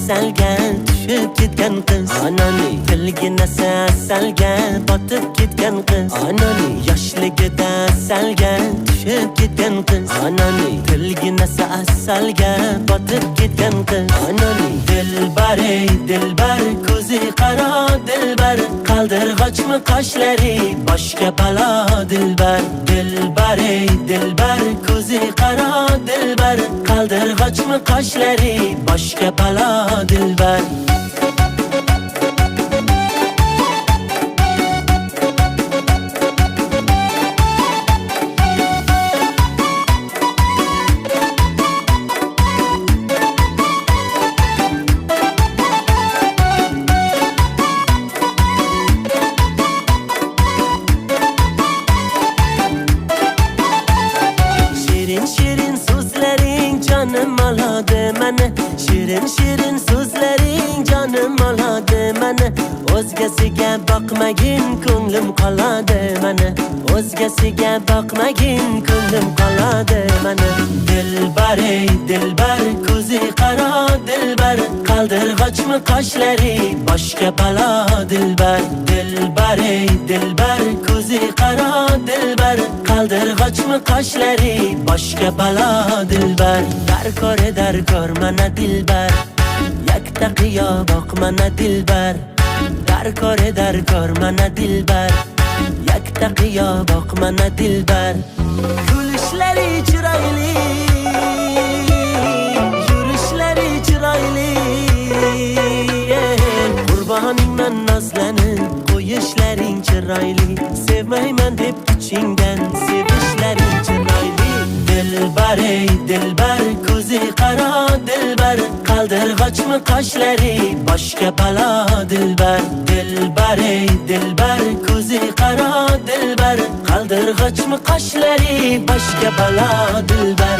asalga tushib ketgan qiz. Anani tilginasi asalga botib ketgan qiz. Anani yoshligida asalga tushib ketgan qiz. Anani tilginasi asalga botib ketgan qiz. Anani dilbar ey dilbar, ko'zi qaro dilbar, qaldirg'ochmi qoshlari boshga balo dilbar. Dilbar ey dilbar, ko'zi qaro dilbar, qaldirg'ochmi qoshlari boshga balo dilbar. Shirin so'zlaring jonim oladi meni. Shirin so'zlaring jonim oladi meni. O'zgasiga boqmagin ko'nglim qoladi meni. O'zgasiga boqmagin ko'nglim qoladi meni. Dilbar ey dilbar, ko'zi qaro dilbar, qaldirg'ochmi qoshlari boshga balo dilbar. Dilbar ey dilbar, ko'zi qaro dilbar, qaldirg'ochmi qoshlari boshga balo dilbar. Darkor mana dilbar, yakta qiyo boq mana dilbar. Darkor mana dilbar, yakta qiyo boq mana dilbar. Kulishlari chiroyli, yurishlari chiroyli, qurboningman nozlanib, qo'yishlaring chiroyli. Sevmayman deb ichingdan sevishlaring chiroyli. Dilbar ey dilbar, ko'zi qaro dilbar, qaldirg'ochmi qoshlari boshga balo dilbar. Dilbar ey dilbar, ko'zi qaro dilbar, qaldirg'ochmi qoshlari boshga balo dilbar.